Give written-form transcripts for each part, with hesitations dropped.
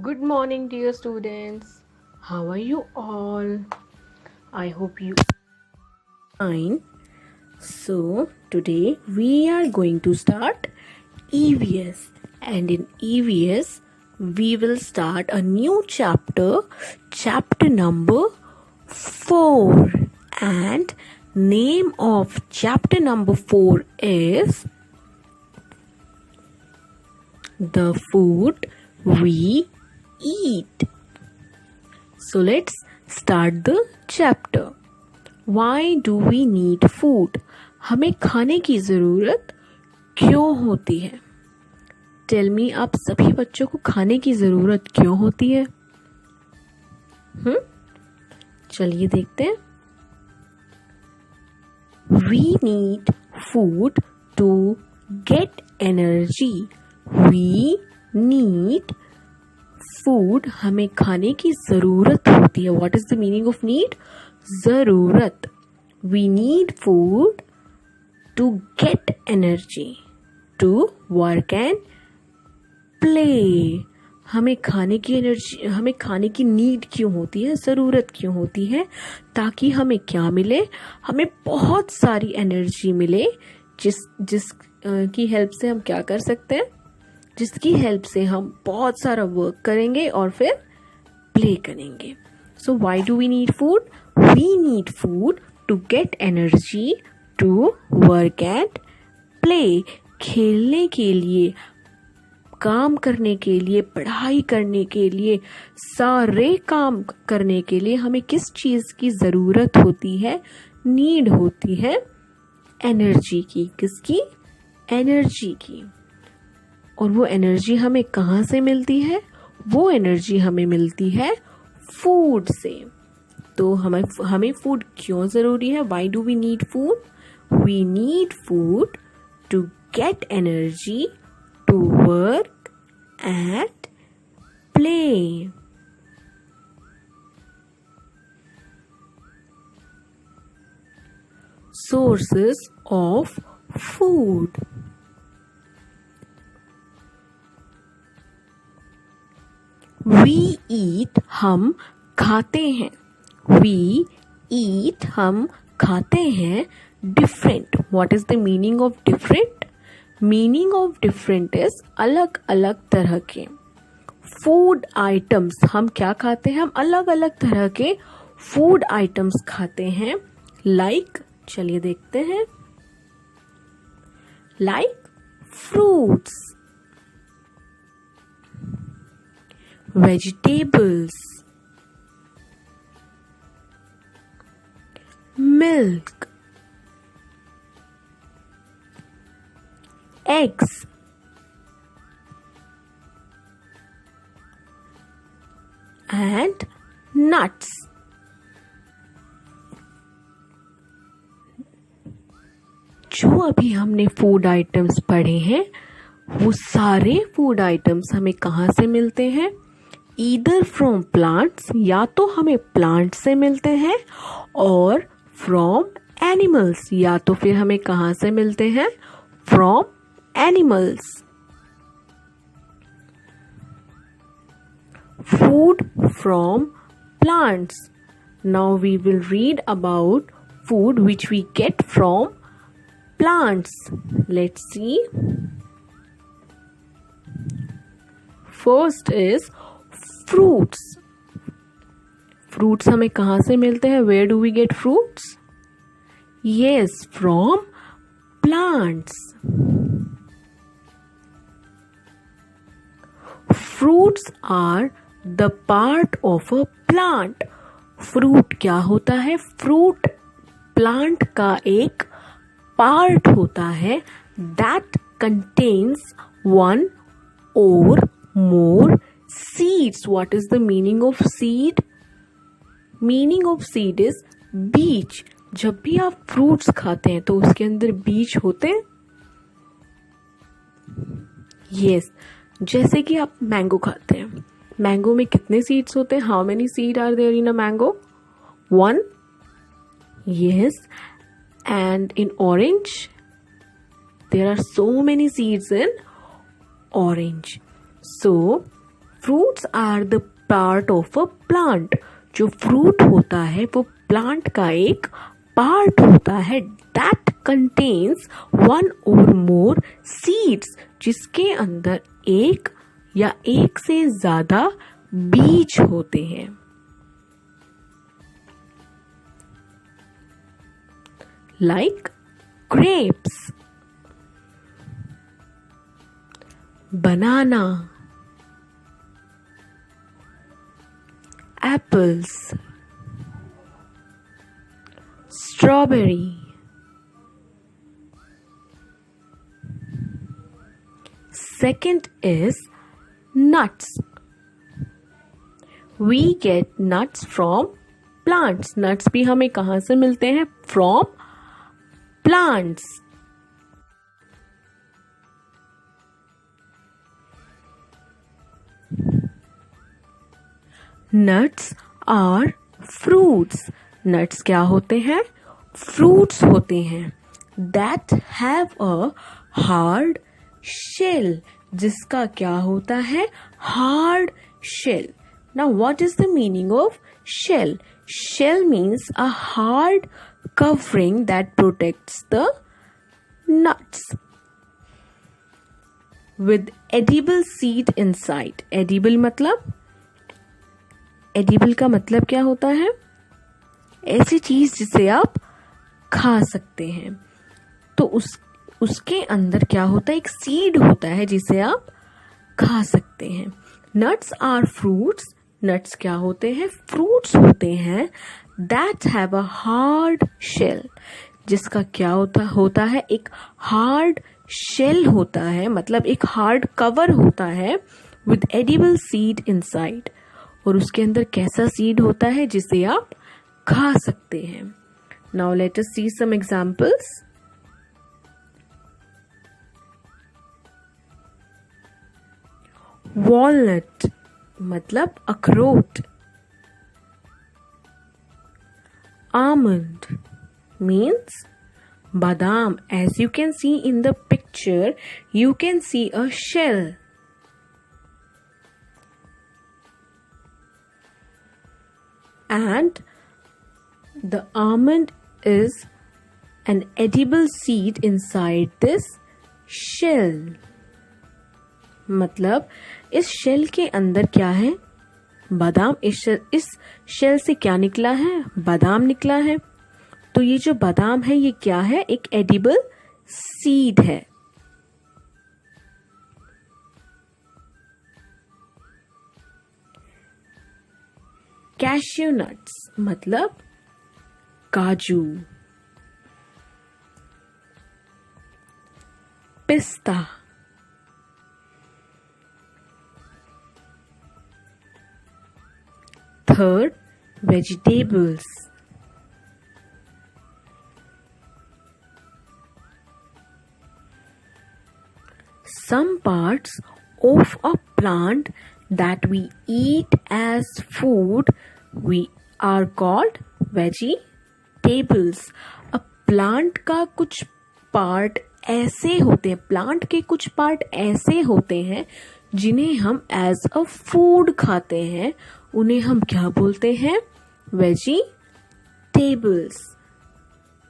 Good morning, dear students. How are you all? I hope you fine. So, today we are going to start EVS, and in EVS, we will start a new chapter, chapter number 4. And name of chapter number 4 is The Food We Eat. So let's start the chapter. Why do we need food? हमें खाने की ज़रूरत क्यों होती है? Tell me, आप सभी बच्चों को खाने की ज़रूरत क्यों होती है? चलिए देखते हैं. We need food to get energy. We need food. हमें खाने की ज़रूरत होती है. What is the meaning of need? ज़रूरत. We need food to get energy, to work and play. हमें खाने की नीड क्यों होती है, ज़रूरत क्यों होती है? ताकि हमें क्या मिले? हमें बहुत सारी एनर्जी मिले, जिस की हेल्प से हम क्या कर सकते हैं? जिसकी हेल्प से हम बहुत सारा वर्क करेंगे और फिर प्ले करेंगे. So why do we need food? We need food to get energy, to work and play. खेलने के लिए, काम करने के लिए, पढ़ाई करने के लिए, सारे काम करने के लिए हमें किस चीज़ की ज़रूरत होती है? नीड होती है एनर्जी की. किसकी? एनर्जी की. और वो एनर्जी हमें कहाँ से मिलती है? वो एनर्जी हमें मिलती है फूड से. तो हमें फूड क्यों ज़रूरी है? Why do we need food? We need food to get energy, to work and play. Sources of food. We eat, हम खाते हैं. We eat, हम खाते हैं. Different. What is the meaning of different? Meaning of different is अलग अलग तरह के. Food items, हम क्या खाते हैं? हम अलग अलग तरह के food items खाते हैं. Like, चलिए देखते हैं. Like fruits, vegetables, milk, eggs, and nuts. जो अभी हमने फूड आइटम्स पढ़े हैं, वो सारे फूड आइटम्स हमें कहाँ से मिलते हैं? ईदर फ्रॉम प्लांट्स, या तो हमें प्लांट से मिलते हैं, और फ्रॉम एनिमल्स, या तो फिर हमें कहाँ से मिलते हैं? From animals. Food from plants. Now we will read about food which we get from plants. Let's see. First is fruits. Fruits हमें कहाँ से मिलते हैं? Where do we get fruits? Yes, from plants. Fruits are the part of a plant. Fruit क्या होता है? Fruit plant का एक पार्ट होता है. That contains one or more seeds. What is the meaning of seed? Meaning of seed is बीज. जब भी आप फ्रूट्स खाते हैं तो उसके अंदर बीज होते हैं. यस, जैसे कि आप मैंगो खाते हैं. मैंगो में कितने सीड्स होते हैं? How many seed are there in a mango? 1. Yes. And in orange, there are so many seeds in orange. So fruits are the part of a plant. जो फ्रूट होता है वो प्लांट का एक पार्ट होता है। That contains one or more seeds, जिसके अंदर एक या एक से ज्यादा बीज होते हैं। Like grapes, banana, apples, strawberry, second is nuts. We get nuts from plants. Nuts भी हमें कहाँ से मिलते हैं? From plants. Nuts are fruits. Nuts क्या होते हैं? Fruits होते हैं। That have a hard shell. जिसका क्या होता है? Hard shell. Now what is the meaning of shell? Shell means a hard covering that protects the nuts with edible seed inside. Edible मतलब, edible का मतलब क्या होता है? ऐसी चीज जिसे आप खा सकते हैं। तो उसके अंदर क्या होता है? एक सीड होता है जिसे आप खा सकते हैं। Nuts are fruits. नट्स क्या होते हैं? फ्रूट्स होते हैं। That have a hard shell, जिसका क्या होता है? एक हार्ड शेल होता है, मतलब एक हार्ड कवर होता है विद एडिबल सीड इनसाइड। और उसके अंदर कैसा सीड होता है? जिसे आप खा सकते हैं। Now let us see some examples. Walnut मतलब अखरोट। Almond means badam. As you can see in the picture, you can see a shell. And the almond is an edible seed inside this shell. मतलब इस shell के अंदर क्या है? बादाम। इस शेल से क्या निकला है? बादाम निकला है। तो ये जो बादाम है ये क्या है? एक एडिबल सीड है। कैश्यू नट्स मतलब काजू। पिस्ता, third, vegetables. Some parts of a plant that we eat as food we are called vegetables. अब प्लांट का कुछ पार्ट ऐसे होते हैं, प्लांट के कुछ पार्ट ऐसे होते हैं जिन्हें हम एज अ फूड खाते हैं। उन्हें हम क्या बोलते हैं? Vegetables.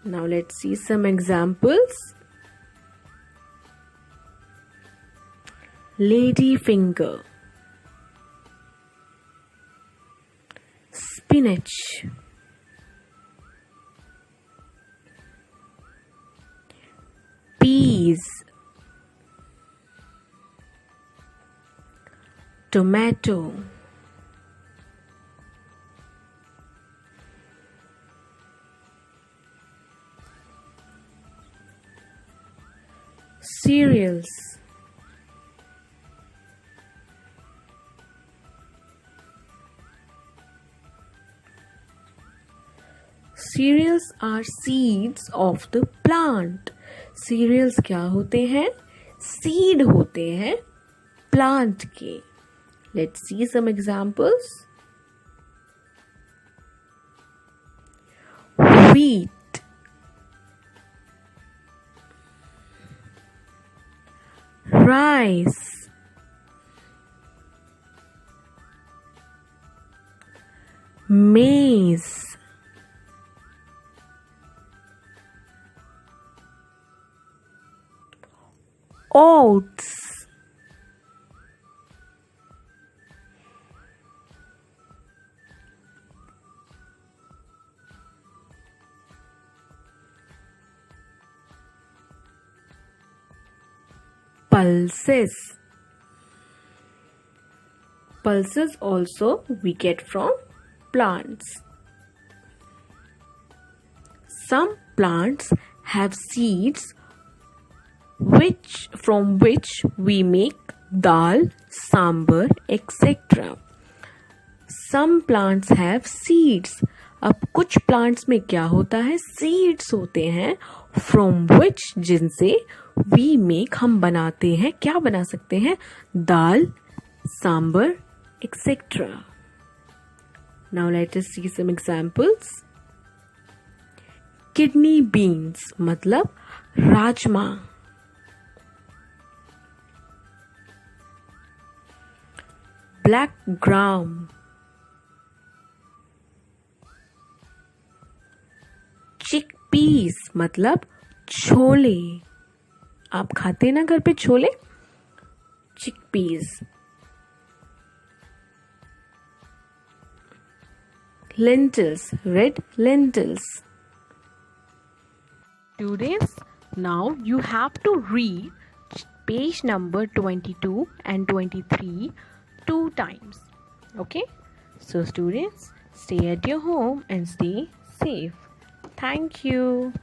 Now let's see some examples. Lady finger, spinach, peas, tomato, cereals, cereals are seeds of the plant. cereals क्या होते हैं? सीड होते हैं प्लांट के। Let's see some examples. Wheat, rice, maize, oats, pulses. Pulses also we get from plants. Some plants have seeds from which we make dal, sambar, etc. Some plants have seeds. अब कुछ plants में क्या होता है, seeds होते हैं from which, जिनसे we make, हम बनाते हैं, क्या बना सकते हैं, दाल, sambar, etcetera. Now let us see some examples. Kidney beans मतलब राजमा. ब्लैक ग्राम, चिकपीस मतलब छोले. आप खाते हैं ना घर पे chole, chickpeas. lentils, red lentils. Students, now you have to read page number 22 and 23 2 times. Okay? So students, stay at your home and stay safe. Thank you.